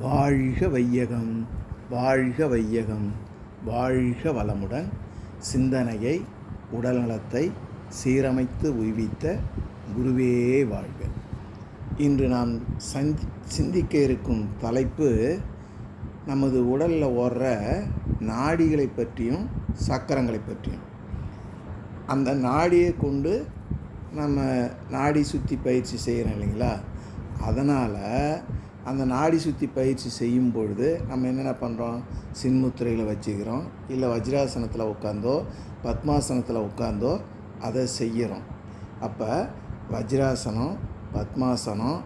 வாழ்க வையகம், வாழ்க வையகம், வாழ்க வளமுடன். சிந்தனையை, உடல்நலத்தை சீரமைத்து உய்வித்த குருவே வாழ்க. இன்று நாம் சிந்திக்க இருக்கும் தலைப்பு நமது உடலில் ஓடுற நாடிகளை பற்றியும் சக்கரங்களை பற்றியும். அந்த நாடியை கொண்டு நம்ம நாடி சுற்றி பயிற்சி செய்கிறோம் இல்லைங்களா? அதனால் அந்த நாடி சுற்றி பயிற்சி செய்யும் பொழுது நம்ம என்னென்ன பண்ணுறோம்? சின்முத்திரையில் வச்சுக்கிறோம், இல்லை வஜ்ராசனத்தில் உட்காந்தோ பத்மாசனத்தில் உட்காந்தோ அதை செய்கிறோம். அப்போ வஜ்ராசனம், பத்மாசனம்,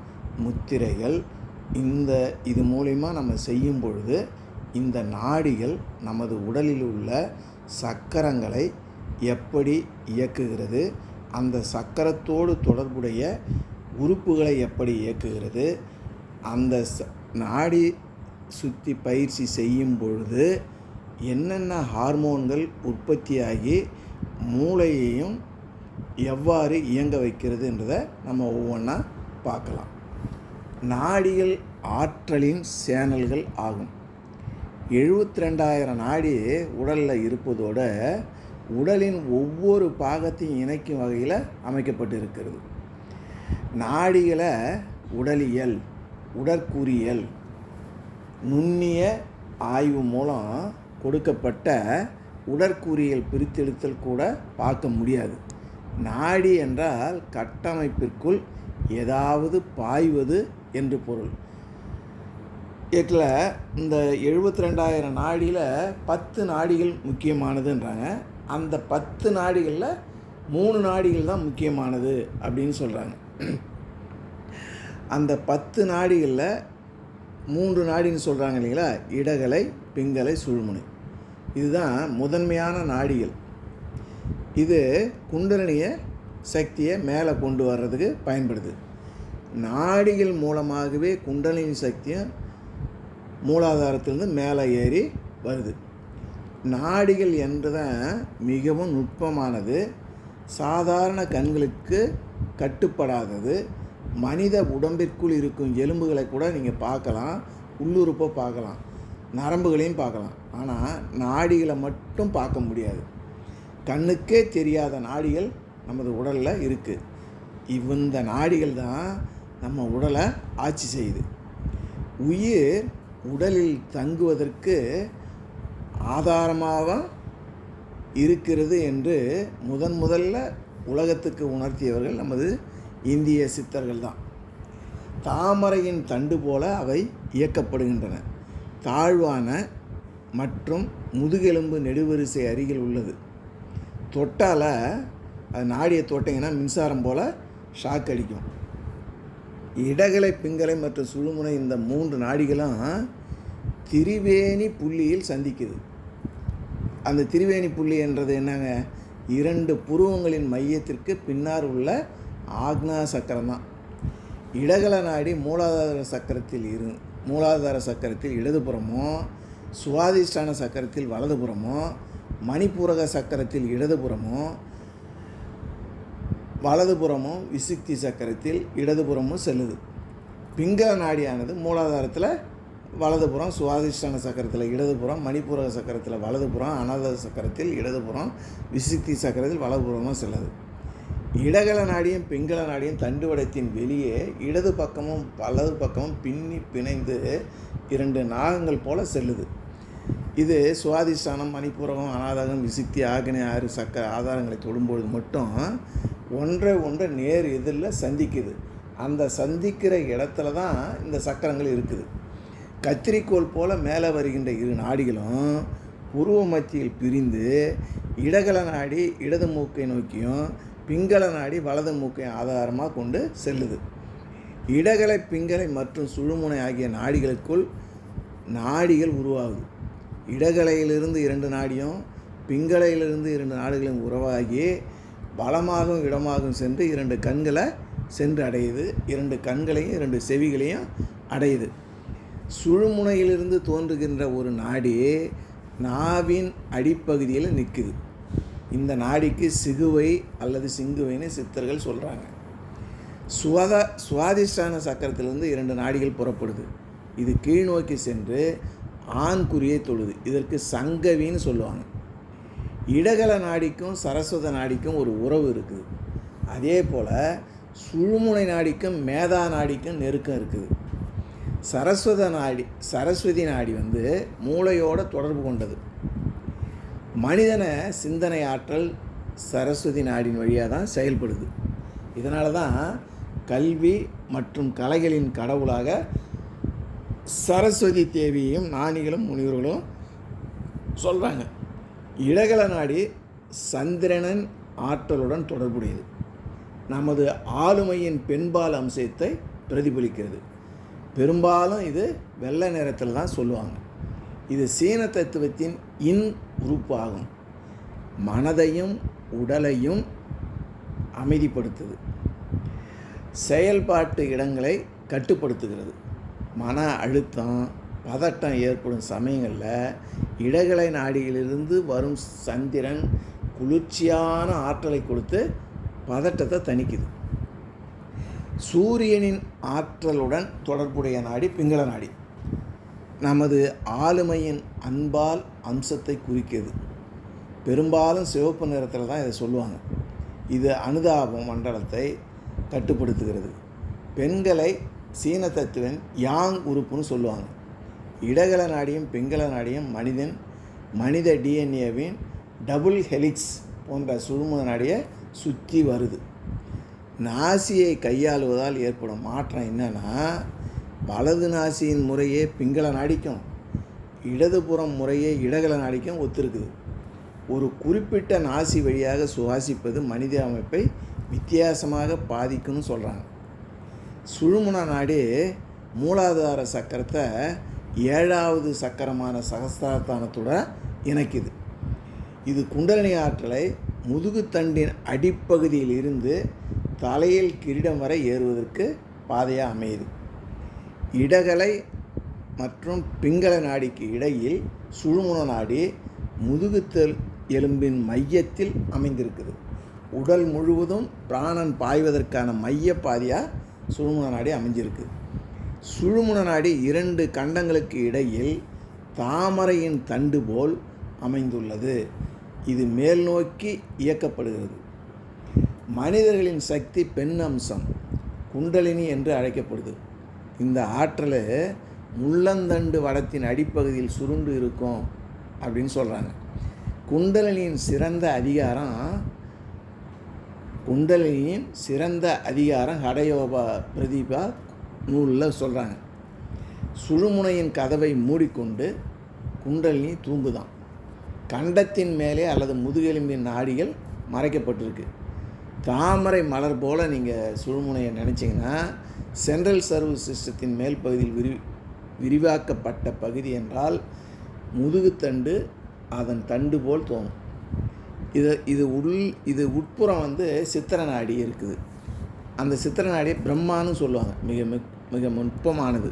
முத்திரைகள் இது மூலிமா நம்ம செய்யும் பொழுது இந்த நாடிகள் நமது உடலில் உள்ள சக்கரங்களை எப்படி இயக்குகிறது, அந்த சக்கரத்தோடு தொடர்புடைய உறுப்புகளை எப்படி இயக்குகிறது, அந்த நாடி சுற்றி பயிற்சி செய்யும் பொழுது என்னென்ன ஹார்மோன்கள் உற்பத்தியாகி மூளையையும் எவ்வாறு இயங்க வைக்கிறது என்றதை நம்ம ஒவ்வொன்றா பார்க்கலாம். நாடிகள் ஆற்றலின் சேனல்கள் ஆகும். 72,000 நாடி உடலில் இருப்பதோடு உடலின் ஒவ்வொரு பாகத்தையும் இணைக்கும் வகையில் அமைக்கப்பட்டு இருக்கிறது. நாடிகளை உடலியல், உடற்கூறியல், நுண்ணிய ஆய்வு மூலம் கொடுக்கப்பட்ட உடற்கூறியல் பிரித்தெடுத்தல் கூட பார்க்க முடியாது. நாடி என்றால் கட்டமைப்பிற்குள் ஏதாவது பாய்வது என்று பொருள். இதில் இந்த 72,000 நாடியில் 10 நாடிகள் முக்கியமானதுன்றாங்க. அந்த 10 நாடிகளில் 3 நாடிகள் தான் முக்கியமானது அப்படின்னு சொல்கிறாங்க. அந்த 10 நாடிகளில் 3 நாடின்னு சொல்கிறாங்க இல்லைங்களா? இடகலை, பிங்கலை, சுழுமுனை. இதுதான் முதன்மையான நாடிகள். இது குண்டலினிய சக்தியை மேலே கொண்டு வர்றதுக்கு பயன்படுது. நாடிகள் மூலமாகவே குண்டலினி சக்தியும் மூலாதாரத்திலிருந்து மேலே ஏறி வருது. நாடிகள் என்றுதான் மிகவும் நுட்பமானது, சாதாரண கண்களுக்கு கட்டுப்படாதது. மனித உடம்பிற்குள் இருக்கும் எலும்புகளை கூட நீங்கள் பார்க்கலாம், உள்ளுறுப்பை பார்க்கலாம், நரம்புகளையும் பார்க்கலாம். ஆனால் நாடிகளை மட்டும் பார்க்க முடியாது. கண்ணுக்கே தெரியாத நாடிகள் நமது உடலில் இருக்குது. இந்த நாடிகள் தான் நம்ம உடலை ஆட்சி செய்யுது. உயிர் உடலில் தங்குவதற்கு ஆதாரமாக இருக்கிறது என்று முதல்ல உலகத்துக்கு உணர்த்தியவர்கள் நமது இந்திய சித்தர்கள் தான். தாமரையின் தண்டு போல அவை இயக்கப்படுகின்றன. தாழ்வான மற்றும் முதுகெலும்பு நெடுவரிசை அருகில் உள்ளது. தொட்டால் அது நாடியை தொட்டிங்கன்னா மின்சாரம் போல் ஷாக் அடிக்கும். இடகலை, பிங்கலை மற்றும் சுழுமுனை இந்த 3 நாடிகளும் திரிவேணி புள்ளியில் சந்திக்குது. அந்த திரிவேணி புள்ளி என்றது என்னங்க? 2 புருவங்களின் மையத்திற்கு பின்னால் உள்ள ஆக்னா சக்கரம் தான். இடகல நாடி மூலாதார சக்கரத்தில் இடதுபுறமோ, சுவாதிஷ்டான சக்கரத்தில் வலதுபுறமோ, மணிப்பூரக சக்கரத்தில் இடதுபுறமோ, வலதுபுறமோ, விசுக்தி சக்கரத்தில் இடதுபுறமும் செல்லுது. பிங்கல நாடியானது மூலாதாரத்தில் வலதுபுறம், சுவாதிஷ்டான சக்கரத்தில் இடதுபுறம், மணிப்பூரக சக்கரத்தில் வலதுபுறம், அநாத சக்கரத்தில் இடதுபுறம், விசுக்தி சக்கரத்தில் வலதுபுறமும் செல்லுது. இடகல நாடியும் பிங்கல நாடியும் தண்டுவடத்தின் வெளியே இடது பக்கமும் வலது பக்கமும் பின்னி பிணைந்து 2 நாகங்கள் போல செல்லுது. இது சுவாதிஷ்டானம், மணிப்பூரகம், அநாதகம், விசுக்தி ஆகிய 6 சக்கர ஆதாரங்களை தொடும்பொழுது மட்டும் ஒன்றை நேர் எதிரில் சந்திக்குது. அந்த சந்திக்கிற இடத்துல தான் இந்த சக்கரங்கள் இருக்குது. கத்திரிக்கோள் போல் மேலே வருகின்ற 2 நாடிகளும் புருவ மத்தியில் பிரிந்து இடகல நாடி இடது மூக்கை நோக்கியும் பிங்கல நாடி வலது மூக்கை ஆதாரமாக கொண்டு செல்லுது. இடகலை, பிங்கலை மற்றும் சுழுமுனை ஆகிய நாடிகளுக்குள் நாடிகள் உருவாகுது. இடகலையிலிருந்து 2 நாடியும் பிங்கலையிலிருந்து 2 நாடுகளும் உருவாகி வலமாகவும் இடமாகவும் சென்று 2 கண்களை சென்று அடையுது. 2 கண்களையும் 2 செவிகளையும் அடையுது. சுழுமுனையிலிருந்து தோன்றுகின்ற ஒரு நாடி நாவின் அடிப்பகுதியில் நிற்குது. இந்த நாடிக்கு சிகுவை அல்லது சிங்குவைன்னு சித்தர்கள் சொல்கிறாங்க. சுவாதிஷ்டான சக்கரத்திலிருந்து 2 நாடிகள் புறப்படுது. இது கீழ்நோக்கி சென்று ஆண்குறியை தொழுது. இதற்கு சங்கவின்னு சொல்லுவாங்க. இடகல நாடிக்கும் சரஸ்வத நாடிக்கும் ஒரு உறவு இருக்குது. அதே போல் சுழுமுனை நாடிக்கும் மேதா நாடிக்கும் நெருக்கம் இருக்குது. சரஸ்வதி நாடி வந்து மூளையோட தொடர்பு கொண்டது. மனிதனை சிந்தனை ஆற்றல் சரஸ்வதி நாடின் வழியாக தான் செயல்படுது. இதனால தான் கல்வி மற்றும் கலைகளின் கடவுளாக சரஸ்வதி தேவியையும் ஞானிகளும் முனிவர்களும் சொல்கிறாங்க. இடகல நாடி சந்திரனின் ஆற்றலுடன் தொடர்புடையது. நமது ஆளுமையின் பெண்பால் அம்சத்தை பிரதிபலிக்கிறது. பெரும்பாலும் இது வெள்ளை நிறத்தில் தான் சொல்லுவாங்க. இது சீன தத்துவத்தின் உறுப்பு ஆகும். மனதையும் உடலையும் அமைதிப்படுத்துது. செயல்பாட்டு இடங்களை கட்டுப்படுத்துகிறது. மன அழுத்தம் பதட்டம் ஏற்படும் சமயங்களில் இடகலை நாடியிலிருந்து வரும் சந்திரன் குளிர்ச்சியான ஆற்றலை கொடுத்து பதட்டத்தை தணிக்குது. சூரியனின் ஆற்றலுடன் தொடர்புடைய நாடி பிங்கள நாடி. நமது ஆளுமையின் அன்பால் அம்சத்தை குறிக்கிறது. பெரும்பாலும் சிவப்பு நிறத்தில் தான் இதை சொல்லுவாங்க. இது அனுதாப மண்டலத்தை கட்டுப்படுத்துகிறது. பெண்களை சீன தத்துவன் யாங் உறுப்புன்னு சொல்லுவாங்க. இடகல நாடியும் பிங்கள நாடியும் மனித டிஎன்ஏவின் டபுள் ஹெலிக்ஸ் போன்ற சுழுமுனை நாடியை சுற்றி வருது. நாசியை கையாளுவதால் ஏற்படும் மாற்றம் என்னன்னா, வலது நாசியின் முறையே பிங்கள நாடிக்கும் இடதுபுறம் முறையே இடகல நாடிக்கும் ஒத்திருக்குது. ஒரு குறிப்பிட்ட நாசி வழியாக சுவாசிப்பது மனித அமைப்பை வித்தியாசமாக பாதிக்கும்னு சொல்கிறாங்க. சுழுமுனை நாடி மூலாதார சக்கரத்தை 7வது சக்கரமான சகஸ்திரஸ்தானத்துடன் இணைக்குது. இது குண்டலினி ஆற்றலை முதுகுத்தண்டின் அடிப்பகுதியில் இருந்து தலையில் கிரீடம் வரை ஏறுவதற்கு பாதையாக அமையுது. இடகலை மற்றும் பிங்கள நாடிக்கு இடையில் சுழுமுனை நாடி முதுகுத்தல் எலும்பின் மையத்தில் அமைந்திருக்குது. உடல் முழுவதும் பிராணன் பாய்வதற்கான மைய பாதையாக சுழுமுனை நாடி அமைஞ்சிருக்கு. சுழுமுனை நாடி 2 கண்டங்களுக்கு இடையில் தாமரையின் தண்டு போல் அமைந்துள்ளது. இது மேல் நோக்கி இயக்கப்படுகிறது. மனிதர்களின் சக்தி பெண் அம்சம் குண்டலினி என்று அழைக்கப்படுது. இந்த ஆற்றல் முள்ளந்தண்டு வடத்தின் அடிப்பகுதியில் சுருண்டு இருக்கும் அப்படின்னு சொல்கிறாங்க. குண்டலினியின் சிறந்த அதிகாரம் ஹடயோபா பிரதீபா நூலில் சொல்கிறாங்க. சுழுமுனையின் கதவை மூடிக்கொண்டு குண்டலினி தூங்குதான். கண்டத்தின் மேலே அல்லது முதுகெலும்பின் நாடிகள் மறைக்கப்பட்டிருக்கு. தாமரை மலர் போல் நீங்கள் சுழுமுனையை நினச்சிங்கன்னா சென்ட்ரல் சர்வஸ் சிஸ்டத்தின் மேல் பகுதியில் விரிவாக்கப்பட்ட பகுதி என்றால் முதுகுத்தண்டு அதன் தண்டு போல் தோணும். இது உட்புறம் வந்து சித்திர நாடி இருக்குது. அந்த சித்திர நாடியை பிரம்மான்னு சொல்லுவாங்க. மிக நுட்பமானது.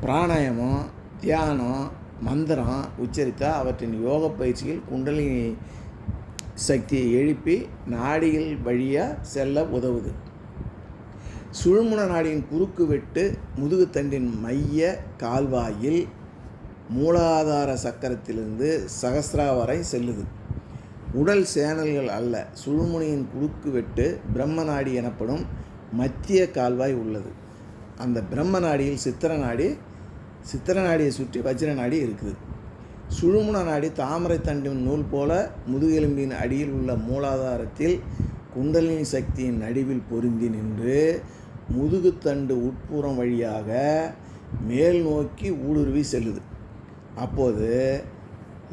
பிராணாயாமம், தியானம், மந்திரம் உச்சரித்தா அவற்றின் யோக பயிற்சியில் குண்டலினி சக்தியை எழுப்பி நாடிகள் வழியாக செல்ல உதவுது. சுழுமுனை நாடியின் குறுக்கு வெட்டு முதுகுத்தண்டின் மைய கால்வாயில் மூலாதார சக்கரத்திலிருந்து சகஸ்ரா வரை செல்லுது. உடல் சேனல்கள் அல்ல. சுழுமுனையின் குறுக்கு வெட்டு பிரம்ம நாடி எனப்படும் மத்திய கால்வாய் உள்ளது. அந்த பிரம்ம நாடியில் சித்திர நாடியை சுற்றி வஜ்ர நாடி இருக்குது. சுழுமுனை நாடி தாமரை தண்டின் நூல் போல முதுகெலும்பின் அடியில் உள்ள மூலாதாரத்தில் குண்டலினி சக்தியின் நடுவில் பொருந்தி நின்று முதுகுத்தண்டு உட்புறம் வழியாக மேல் நோக்கி ஊடுருவி செல்லுது. அப்போது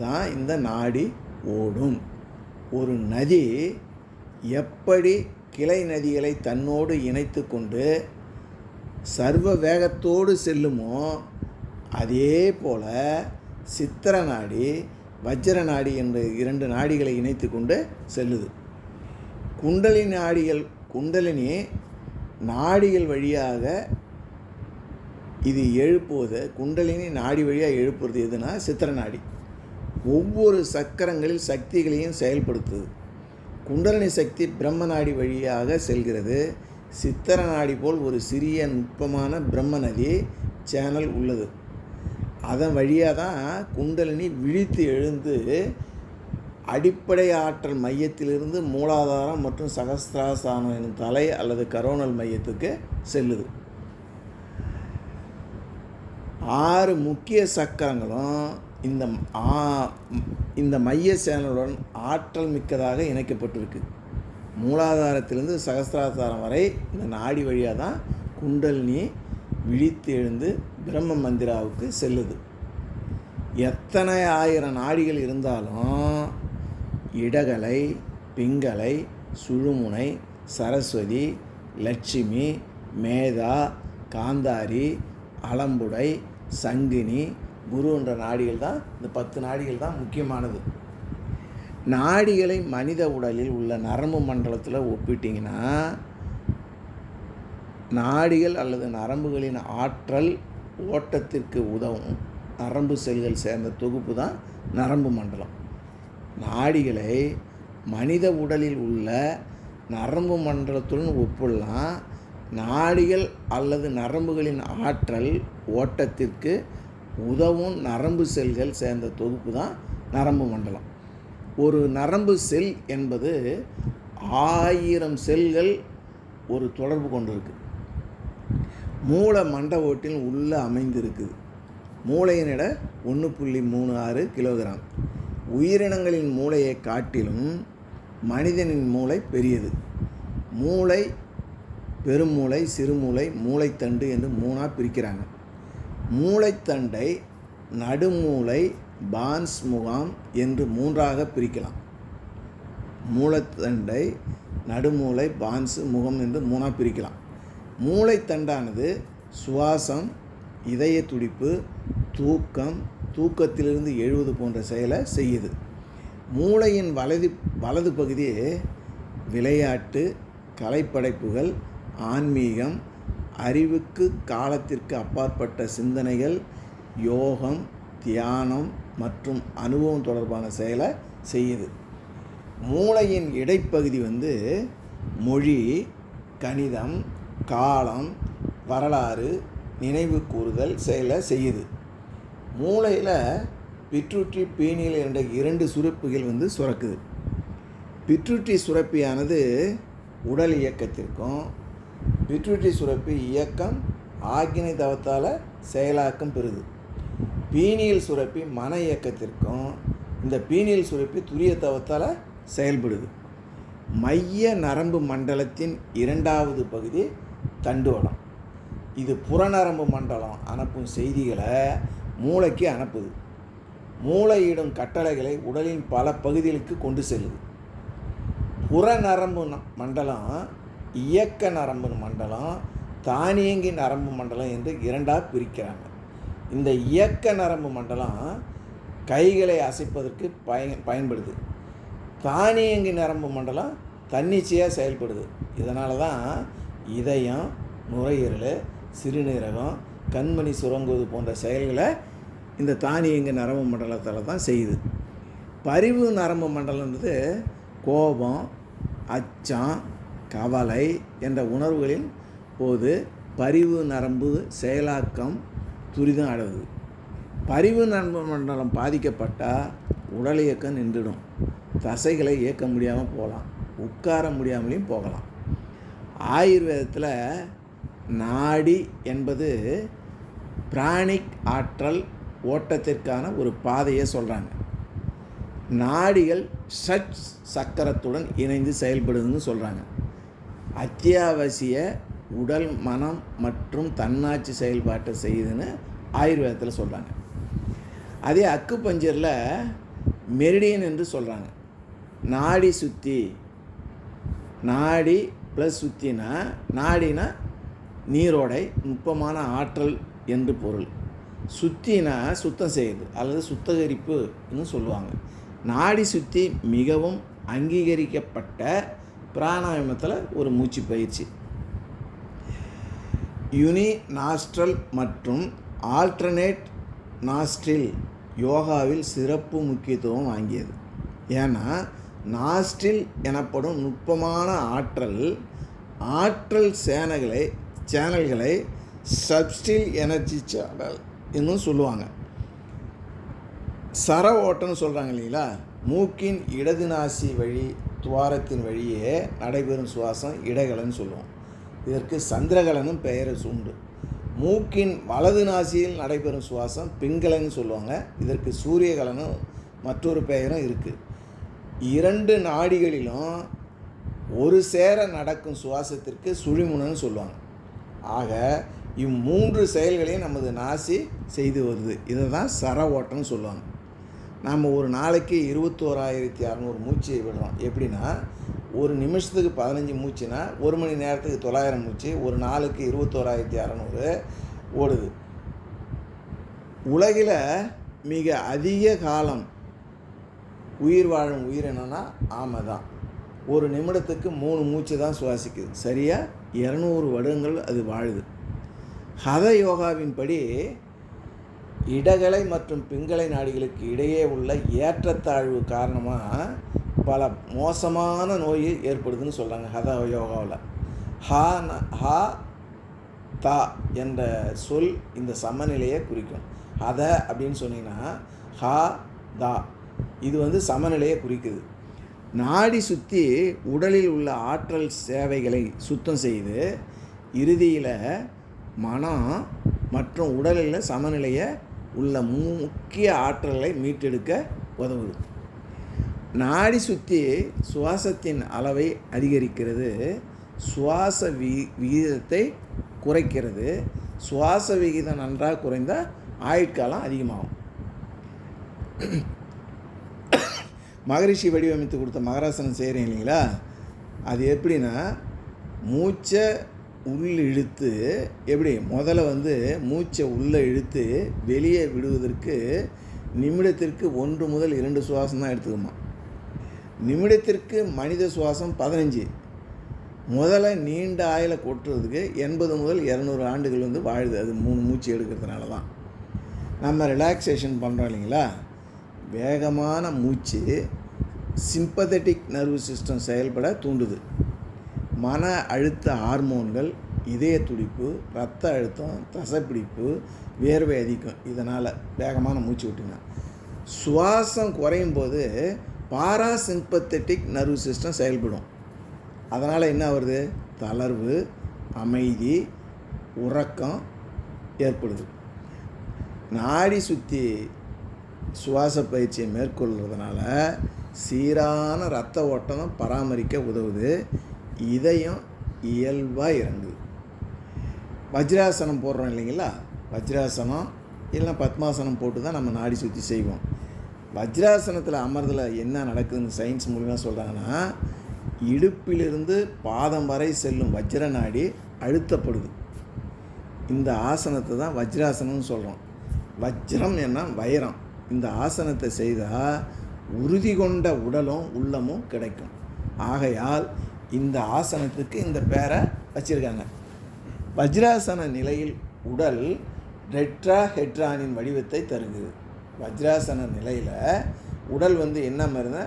தான் இந்த நாடி ஓடும். ஒரு நதி எப்படி கிளை நதிகளை தன்னோடு இணைத்து கொண்டு சர்வ வேகத்தோடு செல்லுமோ அதே போல் சித்திர நாடி வஜ்ர நாடி என்ற 2 நாடிகளை இணைத்து கொண்டு செல்லுது. குண்டலினி நாடிகள் வழியாக இது எழுப்புவது. குண்டலினி நாடி வழியாக எழுப்புறது எதுனா சித்திர நாடி. ஒவ்வொரு சக்கரங்களில் சக்திகளையும் செயல்படுத்துது. குண்டலினி சக்தி பிரம்ம நாடி வழியாக செல்கிறது. சித்திர நாடி போல் ஒரு சிறிய நுட்பமான பிரம்ம நதி சேனல் உள்ளது. அதன் வழியாக தான் குண்டலினி விழித்து எழுந்து அடிப்படை ஆற்றல் மையத்திலிருந்து மூலாதாரம் மற்றும் சகஸ்திராசானம் எனும் தலை அல்லது கரோனல் மையத்துக்கு செல்லுது. 6 முக்கிய சக்கரங்களும் இந்த மைய சேனலுடன் ஆற்றல் மிக்கதாக இணைக்கப்பட்டிருக்கு. மூலாதாரத்திலிருந்து சகஸ்திராசாரம் வரை இந்த நாடி வழியாக தான் குண்டலினி விழித்து எழுந்து பிரம்ம மந்திராவுக்கு செல்லுது. எத்தனை ஆயிரம் நாடிகள் இருந்தாலும் இடகலை, பிங்கலை, சுழுமுனை, சரஸ்வதி, லட்சுமி, மேதா, காந்தாரி, அலம்புடை, சங்கினி, குரு என்ற நாடிகள் தான், இந்த 10 நாடிகள் தான் முக்கியமானது. நாடிகளை மனித உடலில் உள்ள நரம்பு மண்டலத்தில் ஒப்பிட்டிங்கன்னா நாடிகள் அல்லது நரம்புகளின் ஆற்றல் ஓட்டத்திற்கு உதவும் நரம்பு செல்கள் சேர்ந்த தொகுப்பு தான் நரம்பு மண்டலம். நாடிகளை மனித உடலில் உள்ள நரம்பு மண்டலத்துடன் ஒப்பிடலாம். நாடிகள் அல்லது நரம்புகளின் ஆற்றல் ஓட்டத்திற்கு உதவும் நரம்பு செல்கள் சேர்ந்த தொகுப்பு தான் நரம்பு மண்டலம். ஒரு நரம்பு செல் என்பது 1000 செல்கள் ஒரு தொடர்பு கொண்டிருக்கு. மூளை மண்ட ஓட்டில் உள்ளே அமைந்திருக்குது. மூளையின் எடை 1.36 கிலோகிராம். உயிரினங்களின் மூளையை காட்டிலும் மனிதனின் மூளை பெரியது. மூளை பெருமூளை, சிறுமூளை, மூளைத்தண்டு என்று 3ஆக பிரிக்கிறாங்க. மூளைத்தண்டை நடுமூளை, பான்ஸ் முகாம் என்று 3ஆக பிரிக்கலாம். மூளைத்தண்டை நடுமூளை, பான்ஸ் முகம் என்று 3ஆக பிரிக்கலாம். மூளைத்தண்டானது சுவாசம், இதய துடிப்பு, தூக்கம், தூக்கத்திலிருந்து எழுவது போன்ற செயலை செய்யுது. மூளையின் வலது பகுதி விளையாட்டு, கலைப்படைப்புகள், ஆன்மீகம், அறிவுக்கு காலத்திற்கு அப்பாற்பட்ட சிந்தனைகள், யோகம், தியானம் மற்றும் அனுபவம் தொடர்பான செயலை செய்யுது. மூளையின் இடைப்பகுதி மொழி, கணிதம், காலம், வரலாறு, நினைவு கூறுதல் செயலை செய்யுது. மூளையில் பிட்ரூட்ரி, பீனியல் என்ற 2 சுரப்பிகள் சுரக்குது. பிட்ரூட்ரி சுரப்பியானது உடல் இயக்கத்திற்கும், பிட்ரூட்ரி சுரப்பி இயக்கம் ஆக்கினை தவத்தால் செயலாக்கம் பெறுது. பீனியல் சுரப்பி மன இயக்கத்திற்கும், இந்த பீனியல் சுரப்பி துரிய தவத்தால் செயல்படுது. மைய நரம்பு மண்டலத்தின் 2வது பகுதி தண்டுவடம். இது புறநரம்பு மண்டலம் அனுப்பும் செய்திகளை மூளைக்கு அனுப்புது. மூளையிடும் கட்டளைகளை உடலின் பல பகுதிகளுக்கு கொண்டு செல்லுது. புறநரம்பு மண்டலம் இயக்க நரம்பு மண்டலம், தானியங்கி நரம்பு மண்டலம் என்று 2ஆக பிரிக்கிறாங்க. இந்த இயக்க நரம்பு மண்டலம் கைகளை அசைப்பதற்கு பயன்படுது. தானியங்கி நரம்பு மண்டலம் தன்னிச்சையாக செயல்படுது. இதனால தான் இதயம், நுரையீரல், சிறுநீரகம், கண்மணி சுரங்குவது போன்ற செயல்களை இந்த தானியங்கி நரம்பு மண்டலத்தில் தான் செய்யுது. பரிவு நரம்பு மண்டலம்ன்றது கோபம், அச்சம், கவலை என்ற உணர்வுகளின் போது பரிவு நரம்பு செயலாக்கம் துரிதம் அடையுது. பரிவு நரம்பு மண்டலம் பாதிக்கப்பட்டால் உடல் இயக்கம் நின்றுடும். தசைகளை இயக்க முடியாமல் போகலாம், உட்கார முடியாமலையும் போகலாம். ஆயுர்வேதத்தில் நாடி என்பது பிராணிக் ஆற்றல் ஓட்டத்திற்கான ஒரு பாதையை சொல்கிறாங்க. நாடிகள் ஷட் சக்கரத்துடன் இணைந்து செயல்படுதுன்னு சொல்கிறாங்க. அத்தியாவசிய உடல், மனம் மற்றும் தன்னாட்சி செயல்பாட்டை செய்யுதுன்னு ஆயுர்வேதத்தில் சொல்கிறாங்க. அதே அக்குபஞ்சரில் மெரிடியன் என்று சொல்கிறாங்க. நாடி சுத்தி, நாடி ப்ளஸ் சுத்தினா, நாடினா நீரோடை, நுட்பமான ஆற்றல் என்று பொருள். சுத்தினா சுத்தம் செய்யுது அல்லது சுத்திகரிப்புன்னு சொல்லுவாங்க. நாடி சுத்தி மிகவும் அங்கீகரிக்கப்பட்ட பிராணாயாமத்தில் ஒரு மூச்சு பயிற்சி. யுனி நாஸ்ட்ரல் மற்றும் ஆல்டர்னேட் நாஸ்ட்ரில் யோகாவில் சிறப்பு முக்கியத்துவம் வாங்கியது. ஏன்னா நாஸ்ட்ரில் எனப்படும் நுட்பமான ஆற்றல் சேனல்களை சப்ஸ்டில் எனர்ஜி சேனல் இன்னும் சொல்லுவாங்க. சர ஓட்டம்னு சொல்கிறாங்க இல்லைங்களா, மூக்கின் இடது நாசி வழி துவாரத்தின் வழியே நடைபெறும் சுவாசம் இடகலன்னு சொல்லுவோம். இதற்கு சந்திரகலனும் பெயர் உண்டு. மூக்கின் வலது நாசியில் நடைபெறும் சுவாசம் பிங்களன்னு சொல்லுவாங்க. இதற்கு சூரியகலனும் மற்றொரு பெயரும் இருக்குது. 2 நாடிகளிலும் ஒரு சேர நடக்கும் சுவாசத்திற்கு சுழிமுனைன்னு சொல்லுவாங்க. ஆக இம்மூன்று செயல்களையும் நமது நாசி செய்து வருது. இதை தான் சர ஓட்டம்னு சொல்லுவாங்க. நம்ம ஒரு நாளைக்கு 21,600 மூச்சு விடுறோம். எப்படின்னா, ஒரு நிமிஷத்துக்கு 15 மூச்சுனா 1 மணி நேரத்துக்கு 900 மூச்சு, ஒரு நாளுக்கு 21,600 ஓடுது. உலகில் மிக அதிக காலம் உயிர் வாழும் உயிரினம்னா ஆமை தான். ஒரு நிமிடத்துக்கு 3 மூச்சு தான் சுவாசிக்குது. சரியாக 200 வருடங்கள் அது வாழுது. ஹத யோகாவின்படி இடகலை மற்றும் பிங்களை நாடிகளுக்கு இடையே உள்ள ஏற்றத்தாழ்வு காரணமாக பல மோசமான நோய் ஏற்படுதுன்னு சொல்கிறாங்க ஹத யோகாவில். ஹா தா என்ற சொல் இந்த சமநிலையை குறிக்கும். ஹத அப்படின்னு சொன்னீங்கன்னா ஹா தா, இது சமநிலையை குறிக்குது. நாடி சுற்றி உடலில் உள்ள ஆற்றல் சேவைகளை சுத்தம் செய்து இறுதியில் மனம் மற்றும் உடலில் சமநிலையை உள்ள முக்கிய ஆற்றல்களை மீட்டெடுக்க உதவுது. நாடி சுற்றி சுவாசத்தின் அளவை அதிகரிக்கிறது, சுவாச விகிதத்தை குறைக்கிறது. சுவாச விகிதம் நன்றாக குறைந்தால் ஆயுட்காலம் அதிகமாகும். மகரிஷி வடிவமைத்து கொடுத்த மகராசனம் செய்கிறீங்க இல்லைங்களா, அது எப்படின்னா, மூச்சை இழுத்து எப்படி முதல்ல மூச்சை உள்ளே இழுத்து வெளியே விடுவதற்கு நிமிடத்திற்கு 1 முதல் 2 சுவாசம் தான் எடுத்துக்குமா. நிமிடத்திற்கு மனித சுவாசம் 15. முதல்ல நீண்ட ஆயுளை கொட்டுறதுக்கு 80 முதல் 200 ஆண்டுகள் வாழுது. அது 3 மூச்சு எடுக்கிறதுனால தான். நம்ம ரிலாக்ஸேஷன் பண்ணுறோம் இல்லைங்களா, வேகமான மூச்சு சிம்பத்தட்டிக் நர்வு சிஸ்டம் செயல்பட தூண்டுது. மன அழுத்த ஹார்மோன்கள், இதய துடிப்பு, இரத்த அழுத்தம், தசைப்பிடிப்பு, வேர்வை அதிகம். இதனால் வேகமான மூச்சு விட்டுங்க. சுவாசம் குறையும் போது பாராசிம்பத்தட்டிக் நர்வு சிஸ்டம் செயல்படும். அதனால் என்ன வருது? தளர்வு, அமைதி, உறக்கம் ஏற்படுது. நாடி சுற்றி சுவாச பயிற்சியை மேற்கொள்கிறதுனால சீரான இரத்த ஓட்டம் பராமரிக்க உதவுது. இதயம் இயல்பாக இறங்குது. வஜ்ராசனம் போடுறோம் இல்லைங்களா, வஜ்ராசனம் இல்லைன்னா பத்மாசனம் போட்டு தான் நம்ம நாடி சுற்றி செய்வோம். வஜ்ராசனத்தில் அமர்தல என்ன நடக்குதுன்னு சயின்ஸ் மூலிமா சொல்கிறாங்கன்னா, இடுப்பிலிருந்து பாதம் வரை செல்லும் வஜ்ர நாடி அழுத்தப்படுது. இந்த ஆசனத்தை தான் வஜ்ராசனம்னு சொல்கிறோம். வஜ்ரம் என்ன வைரம். இந்த ஆசனத்தை செய்தால் உறுதி கொண்ட உடலும் உள்ளமும் கிடைக்கும். ஆகையால் இந்த ஆசனத்துக்கு இந்த பேரை வச்சிருக்காங்க. வஜ்ராசன நிலையில் உடல் டெட்ராஹெட்ரானின் வடிவத்தை தருகிறது. வஜ்ராசன நிலையில் உடல் என்ன மாதிரினா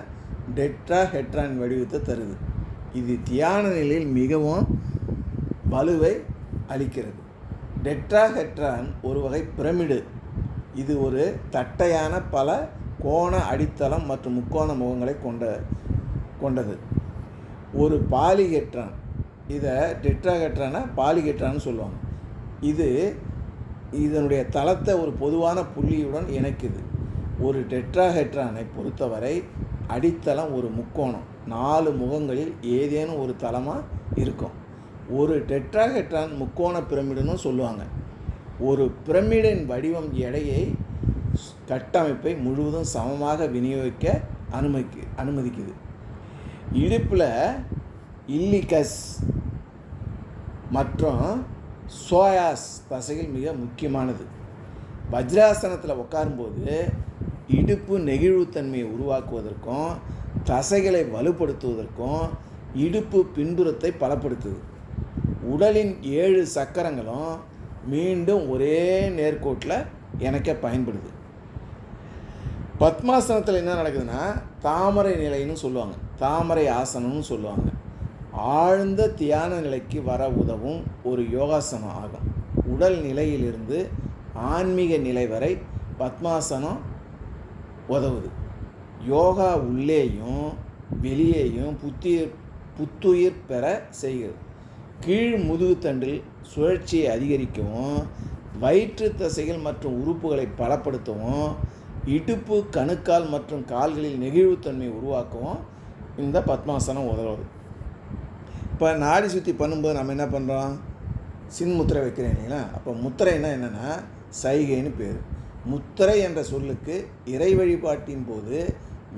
டெட்ராஹெட்ரானின் வடிவத்தை தருது. இது தியான நிலையில் மிகவும் வலுவை அளிக்கிறது. டெட்ராஹெட்ரான் ஒரு வகை பிரமிடு. இது ஒரு தட்டையான பல கோண அடித்தளம் மற்றும் முக்கோண முகங்களை கொண்டது. ஒரு பாலிஹெட்ரான், இதை டெட்ராஹெட்ரானை பாலிஹெட்ரான்னு சொல்லுவாங்க. இதனுடைய தளத்தை ஒரு பொதுவான புள்ளியுடன் இணைக்குது. ஒரு டெட்ராஹெட்ரானை பொறுத்தவரை அடித்தளம் ஒரு முக்கோணம், 4 முகங்களில் ஏதேனும் ஒரு தளமாக இருக்கும். ஒரு டெட்ராஹெட்ரான் முக்கோண பிரமிடுன்னு சொல்லுவாங்க. ஒரு பிரமிடின் வடிவம் எடையை கட்டமைப்பை முழுவதும் சமமாக விநியோகிக்க அனுமதிக்குது. இடுப்பில் இல்லிகஸ் மற்றும் சோயாஸ் தசைகள் மிக முக்கியமானது. வஜ்ராசனத்தில் உட்காரும்போது இடுப்பு நெகிழ்வுத்தன்மையை உருவாக்குவதற்கும் தசைகளை வலுப்படுத்துவதற்கும் இடுப்பு பின்புறத்தை பலப்படுத்துது. உடலின் 7 சக்கரங்களும் மீண்டும் ஒரே நேர்கோட்டில் இணைக்க பயன்படுது. பத்மாசனத்தில் என்ன நடக்குதுன்னா, தாமரை நிலைன்னு சொல்லுவாங்க, தாமரை ஆசனம்னு சொல்லுவாங்க. ஆழ்ந்த தியான நிலைக்கு வர உதவும் ஒரு யோகாசனம் ஆகும். உடல் நிலையிலிருந்து ஆன்மீக நிலை வரை பத்மாசனம் உதவுது. யோகா உள்ளேயும் வெளியேயும் புத்துயிர் பெற செய்கிறது. கீழ் முதுகுத்தண்டில் சுழற்சியை அதிகரிக்கவும், வயிற்று தசைகள் மற்றும் உறுப்புகளை பலப்படுத்தவும், இடுப்பு, கணுக்கால் மற்றும் கால்களில் நெகிழ்வுத்தன்மை உருவாக்கவும் இந்த பத்மாசனம் உதவுது. இப்போ நாடி சுற்றி பண்ணும்போது நம்ம என்ன பண்ணுறோம்? சின்முத்திரை வைக்கிறேன் இல்லைங்களா? அப்போ முத்திரைன்னா என்னென்னா சைகைன்னு பேர். முத்திரை என்ற சொல்லுக்கு இறை வழிபாட்டின் போது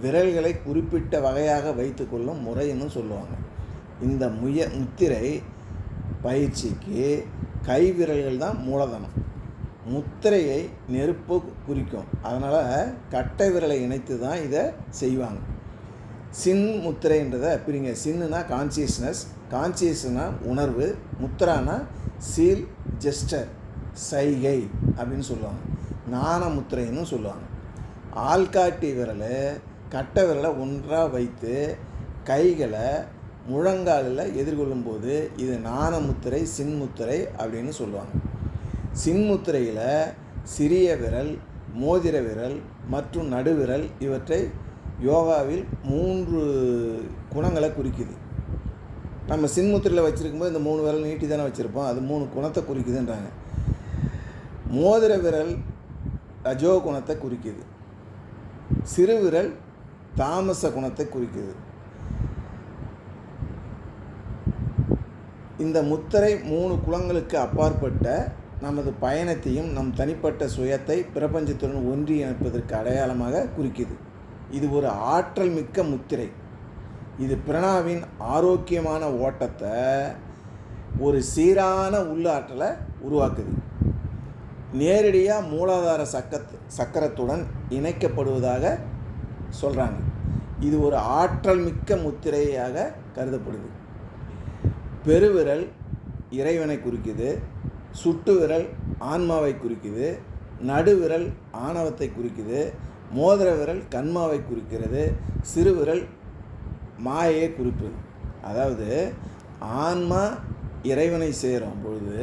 விரல்களை குறிப்பிட்ட வகையாக வைத்து கொள்ளும் முறைன்னு சொல்லுவாங்க. இந்த முத்திரை பயிற்சிக்கு கை விரல்கள் தான் மூலதனம். முத்திரையை நெருப்பு குறிக்கும். அதனால் கட்டை விரலை இணைத்து தான் இதை செய்வாங்க. சின் முத்திரைன்றதை பிரிங்க. சின்னுனா கான்சியஸ்னஸ், கான்சியஸ்னா உணர்வு, முத்திரானா சீல், ஜெஸ்டர், சைகை அப்படின்னு சொல்லுவாங்க. ஞான முத்திரைன்னு சொல்லுவாங்க. ஆள்காட்டி விரல் கட்டை விரலை ஒன்றாக வைத்து கைகளை முழங்காலில் எதிர்கொள்ளும்போது இது ஞான முத்திரை, சின்முத்திரை அப்படின்னு சொல்லுவாங்க. சின்முத்திரையில் சிறிய விரல், மோதிர விரல் மற்றும் நடுவிரல் இவற்றை யோகாவில் 3 குணங்களை குறிக்குது. நம்ம சின்முத்திரையில் வச்சுருக்கும்போது இந்த 3 விரல் நீட்டி தானே வச்சுருப்போம். அது 3 குணத்தை குறிக்குதுன்றாங்க. மோதிர விரல் ரஜோ குணத்தை குறிக்குது. சிறுவிரல் தாமச குணத்தை குறிக்குது. இந்த முத்திரை 3 குலங்களுக்கு அப்பாற்பட்ட நமது பயணத்தையும் நம் தனிப்பட்ட சுயத்தை பிரபஞ்சத்துடன் ஒன்றி இணைப்பதற்கு அடையாளமாக குறிக்குது. இது ஒரு ஆற்றல் மிக்க முத்திரை. இது பிரணாவின் ஆரோக்கியமான ஓட்டத்தை, ஒரு சீரான உள்ளாற்றலை உருவாக்குது. நேரடியாக மூலாதார சக்கரத்துடன் இணைக்கப்படுவதாக சொல்கிறாங்க. இது ஒரு ஆற்றல் மிக்க முத்திரையாக கருதப்படுது. பெருவிரல் இறைவனை குறிக்குது. சுட்டு விரல் ஆன்மாவை குறிக்குது. நடுவிரல் ஆணவத்தை குறிக்குது. மோதிர விரல் கண்மாவை குறிக்கிறது. சிறுவிரல் மாயையை குறிப்பது. அதாவது ஆன்மா இறைவனை சேரும் பொழுது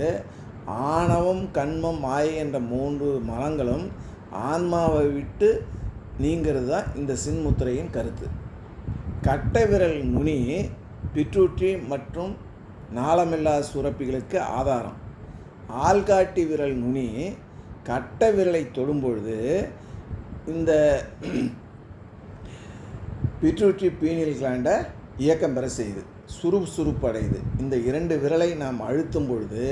ஆணவம், கண்மம், மாயை என்ற 3 மலங்களும் ஆன்மாவை விட்டு நீங்கிறது தான் இந்த சின்முத்திரையின் கருத்து. கட்டை விரல் நுனி பிட்ரூட்ரி மற்றும் நாளமில்லா சுரப்பிகளுக்கு ஆதாரம். ஆள்காட்டி விரல் நுனி கட்டை விரலை தொடும்பொழுது இந்த பிட்ரூட்ரி பீனியல் கிளாண்டை இயக்கம் பெற செய்யுது, சுறுசுறுப்படையுது. இந்த 2 விரலை நாம் அழுத்தும் பொழுது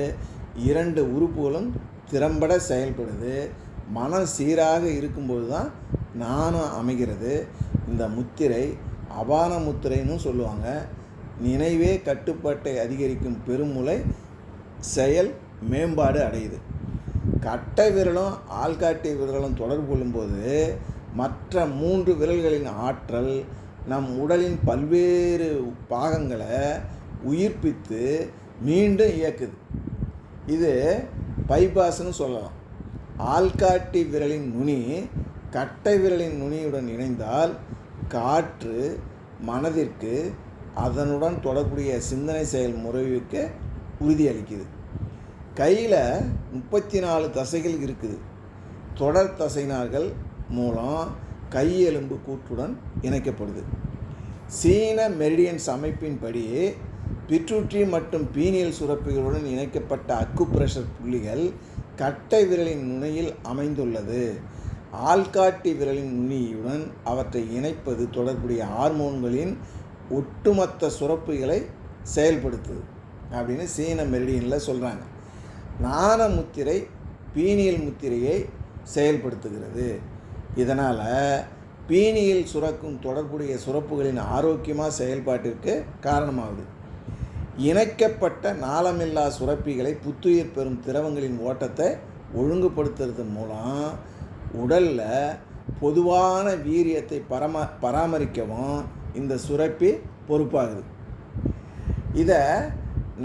2 உறுப்புகளும் திறம்பட செயல்படுது. மனம் சீராக இருக்கும்போது தான் ஞானம் அமைகிறது. இந்த முத்திரை அபான முத்திரைன்னு சொல்லுவாங்க. நினைவே கட்டுப்பாட்டை அதிகரிக்கும் பெருமூளை செயல் மேம்பாடு அடையுது. கட்டை விரலும் ஆள்காட்டி விரலும் தொடர்பு கொள்ளும்போது மற்ற 3 விரல்களின் ஆற்றல் நம் உடலின் பல்வேறு பாகங்களை உயிர்ப்பித்து மீண்டும் இயக்குது. இது பைபாஸ்ன்னு சொல்லலாம். ஆள்காட்டி விரலின் நுனி கட்டை விரலின் நுனியுடன் இணைந்தால் காற்று மனதிற்கு அதனுடன் தொடர்புடைய சிந்தனை செயல்முறைக்கு உறுதியளிக்குது. கையில் 34 தசைகள் இருக்குது. தொடர் தசைநார்கள் மூலம் கையெலும்பு கூற்றுடன் இணைக்கப்படுது. சீன மெரிடியன்ஸ் அமைப்பின்படி பிட்ரூட்ரி மற்றும் பீனியல் சுரப்பிகளுடன் இணைக்கப்பட்ட அக்குப்ரெஷர் புள்ளிகள் கட்டை விரலின் நுனியில் அமைந்துள்ளது. ஆள்காட்டி விரலின் நுனியுடன் அவற்றை இணைப்பது தொடர்புடைய ஹார்மோன்களின் ஒட்டுமொத்த சுரப்புகளை செயல்படுத்துது அப்படின்னு சீன மெரிடியனில் சொல்கிறாங்க. ஞான முத்திரை பீனியல் முத்திரையை செயல்படுத்துகிறது. இதனால் பீனியில் சுரக்கும் தொடர்புடைய சுரப்புகளின் ஆரோக்கியமாக செயல்பாட்டிற்கு காரணமாகுது. இணைக்கப்பட்ட நாளமில்லா சுரப்பிகளை புத்துயிர் பெறும் திரவங்களின் ஓட்டத்தை ஒழுங்குபடுத்துறது மூலம் உடலில் பொதுவான வீரியத்தை பராமரிக்கவும் இந்த சுரப்பி பொறுப்பாகுது. இதை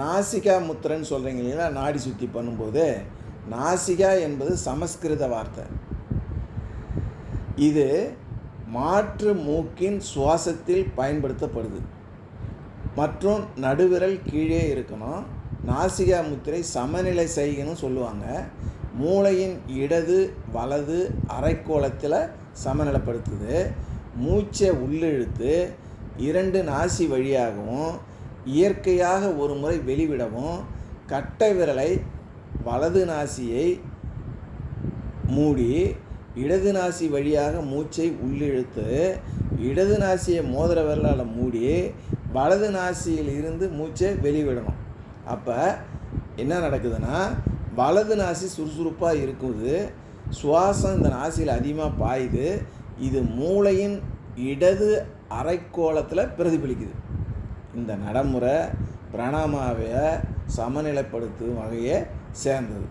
நாசிகா முத்திரைன்னு சொல்கிறீங்க இல்லைங்களா? நாடி சுற்றி பண்ணும்போது நாசிகா என்பது சமஸ்கிருத வார்த்தை. இது மாற்று மூக்கின் சுவாசத்தில் பயன்படுத்தப்படுது. மற்றும் நடுவிரல் கீழே இருக்கணும். நாசிகா முத்திரை சமநிலை செய்கன்னு சொல்லுவாங்க. மூளையின் இடது வலது அரைக்கோளத்தில் சமநிலைப்படுத்துது. மூச்சை உள்ளிழுத்து 2 நாசி வழியாகவும் இயற்கையாக ஒரு முறை வெளிவிடவும் கட்டை விரலை வலது நாசியை மூடி இடது நாசி வழியாக மூச்சை உள்ளிழுத்து இடது நாசியை மோதிர விரலால் மூடி வலது நாசியில் இருந்து மூச்சை வெளிவிடணும். அப்போ என்ன நடக்குதுன்னா, வலது நாசி சுறுசுறுப்பாக இருக்குது, சுவாசம் இந்த நாசியில் அதிகமாக பாயுது. இது மூளையின் இடது அரைக்கோளத்தில் பிரதிபலிக்குது. இந்த நடைமுறை பிராணாயாமாவை சமநிலைப்படுத்தும் வகையை சேர்ந்தது.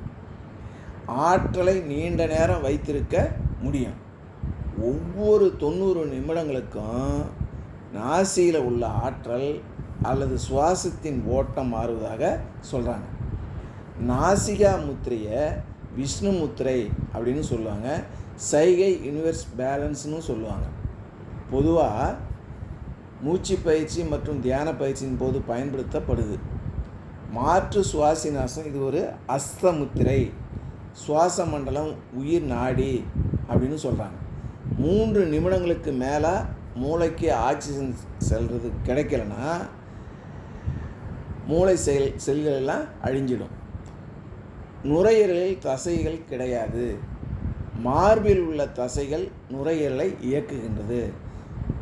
ஆற்றலை நீண்ட நேரம் வைத்திருக்க முடியும். ஒவ்வொரு 90 நிமிடங்களுக்கும் நாசியில் உள்ள ஆற்றல் அல்லது சுவாசத்தின் ஓட்டம் மாறுவதாக சொல்கிறாங்க. நாசிகா முத்திரையை விஷ்ணு முத்திரை அப்படின்னு சொல்லுவாங்க. சைகை யூனிவர்ஸ் பேலன்ஸ்னு சொல்லுவாங்க. பொதுவாக மூச்சு பயிற்சி மற்றும் தியான பயிற்சியின் போது பயன்படுத்தப்படுது. மாற்று சுவாசினாசம் இது ஒரு அஸ்த முத்திரை, சுவாச மண்டலம், உயிர் நாடி அப்படின்னு சொல்கிறாங்க. 3 நிமிடங்களுக்கு மேலே மூளைக்கு ஆக்சிஜன் செல்வது கிடைக்கலன்னா மூளை செல்கள் எல்லாம் அழிஞ்சிடும். நுரையீரலில் தசைகள் கிடையாது. மார்பில் உள்ள தசைகள் நுரையீரலை இயக்குகின்றது.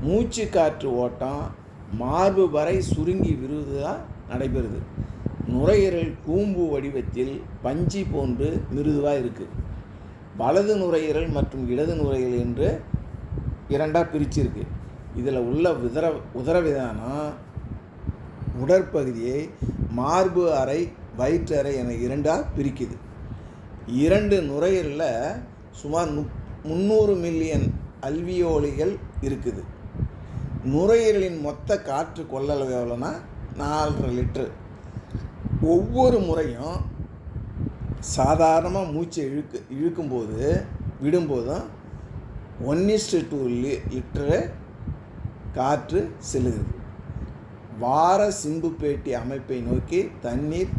மூச்சு காற்று ஓட்டம் மார்பு வரை சுருங்கி விருதுதான் நடைபெறுது. நுரையீரல் கூம்பு வடிவத்தில் பஞ்சு போன்று மிருதுவாக இருக்குது. வலது நுரையீரல் மற்றும் இடது நுரையீரல் என்று 2ஆக பிரிச்சிருக்கு. இதில் உள்ள உதரவிதானம் உடற்பகுதியை மார்பு அறை வயிற்று அறை என 2ஆக பிரிக்குது. 2 நுரையீரலில் சுமார் 300 மில்லியன் அல்வியோலிகள் இருக்குது. நுரையீரலின் மொத்த காற்று கொள்ளளவு எவ்வளோன்னா 4.5 லிட்டரு. ஒவ்வொரு முறையும் சாதாரணமாக மூச்சை இழுக்கும்போது விடும்போதும் 1:2 லிட்டரு காற்று செல்லுகிறது. வார சிம்பு பேட்டி அமைப்பை நோக்கி தண்ணீர்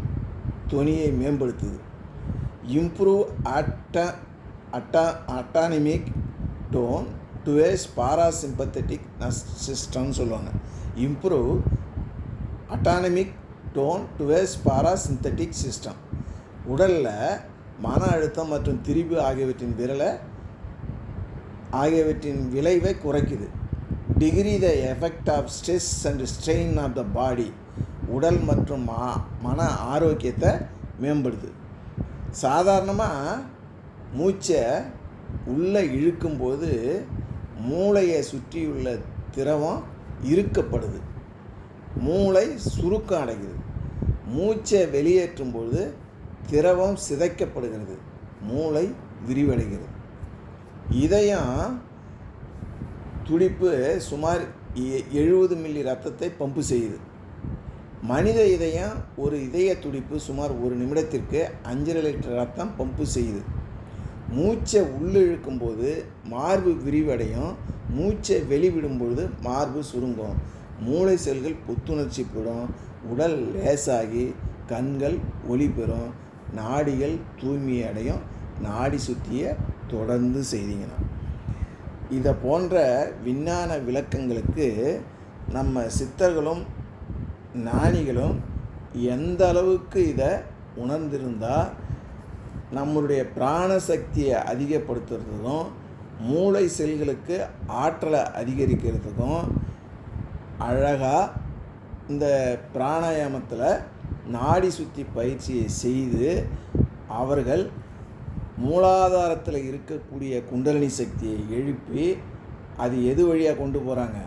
தொனியை மேம்படுத்துது. Improve autonomic tone towards parasympathetic சிஸ்டம்னு சொல்லுவாங்க. Improve autonomic tone towards parasympathetic system உடலில் மன அழுத்தம் மற்றும் திரிபு ஆகியவற்றின் விளைவை குறைக்குது. Degree the effect of stress and strain of the body உடல் மற்றும் மன ஆரோக்கியத்தை மேம்படுது. சாதாரணமாக மூச்சை உள்ளே இழுக்கும்போது மூளையை சுற்றியுள்ள திரவம் இறுக்கப்படுது, மூளை சுருக்கம் அடைகிறது. மூச்சை வெளியேற்றும்போது திரவம் சிதைக்கப்படுகிறது, மூளை விரிவடைகிறது. இதயம் துடிப்பு சுமார் 70 மில்லி ரத்தத்தை பம்பு செய்யுது. மனித இதயம் ஒரு இதய துடிப்பு சுமார் 1 நிமிடத்திற்கு 5.5 லிட்டர் ரத்தம் பம்பு செய்யுது. மூச்சை உள்ளிழுக்கும்போது மார்பு விரிவடையும், மூச்சை வெளிவிடும்பொழுது மார்பு சுருங்கும், மூளை செல்கள் புத்துணர்ச்சி பெறும், உடல் லேசாகி கண்கள் ஒளி பெறும், நாடிகள் தூய்மை அடையும். நாடி சுற்றியை தொடர்ந்து செய்தீங்கன்னா இதை போன்ற விஞ்ஞான விளக்கங்களுக்கு நம்ம சித்தர்களும் ஞானிகளும் எந்த அளவுக்கு இதை உணர்ந்திருந்தால் நம்மளுடைய பிராணசக்தியை அதிகப்படுத்துறதுக்கும் மூளை செல்களுக்கு ஆற்றலை அதிகரிக்கிறதுக்கும் அழகாக இந்த பிராணாயாமத்தில் நாடி சுத்தி பயிற்சியை செய்து அவர்கள் மூலாதாரத்தில் இருக்கக்கூடிய குண்டலினி சக்தியை எழுப்பி அது எது வழியாக கொண்டு போகிறாங்க,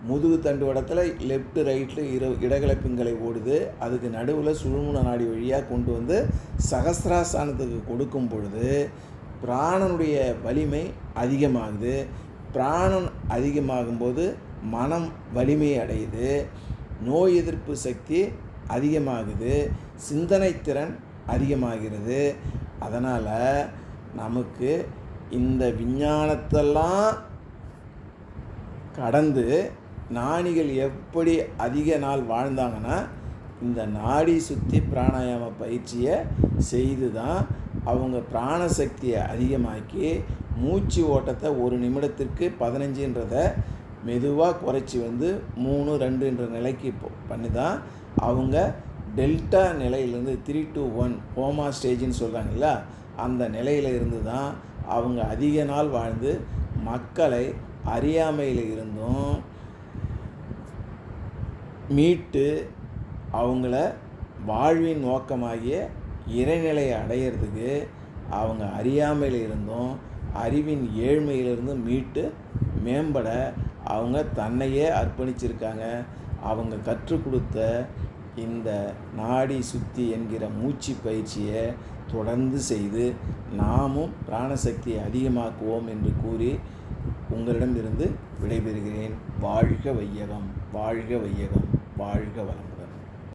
முதுகு தண்டு வடத்தில் லெஃப்ட் ரைட்டில் இடகலை பிங்களை ஓடுது, அதுக்கு நடுவில் சுழுமுன நாடி வழியாக கொண்டு வந்து சகஸ்ராசானத்துக்கு கொடுக்கும் பொழுது பிராணனுடைய வலிமை அதிகமாகுது. பிராணன் அதிகமாகும்போது மனம் வலிமை அடையுது, நோய் எதிர்ப்பு சக்தி அதிகமாகுது, சிந்தனை திறன் அதிகமாகிறது. அதனால் நமக்கு இந்த விஞ்ஞானத்தெல்லாம் கடந்து ஞானிகள் எப்படி அதிக நாள் வாழ்ந்தாங்கன்னா இந்த நாடி சுத்தி பிராணாயாம பயிற்சியை செய்து தான் அவங்க பிராணசக்தியை அதிகமாக்கி மூச்சு ஓட்டத்தை ஒரு நிமிடத்திற்கு 15ன்றத மெதுவாக குறைச்சி 3, 2ன்ற நிலைக்கு பண்ணி தான் அவங்க டெல்டா நிலையிலேருந்து 3 to 1 கோமா ஸ்டேஜின்னு சொல்கிறாங்கல்ல, அந்த நிலையில் இருந்து தான் அவங்க அதிக நாள் வாழ்ந்து மக்களை அறியாமையில் இருந்தும் மீட்டு அவங்கள வாழ்வின் நோக்கமாகிய இறைநிலையை அடையிறதுக்கு அவங்க அறியாமையில் இருந்தும் அறிவின் ஏழ்மையிலிருந்து மீட்டு மேம்பட அவங்க தன்னையே அர்ப்பணிச்சிருக்காங்க. அவங்க கற்றுக் கொடுத்த இந்த நாடி சுத்தி என்கிற மூச்சு பயிற்சியை தொடர்ந்து செய்து நாமும் பிராணசக்தியை அதிகமாக்குவோம் என்று கூறி உங்களிடமிருந்து விடைபெறுகிறேன். வாழ்க வையகம், வாழ்க வையகம், வாழ்க வளம்.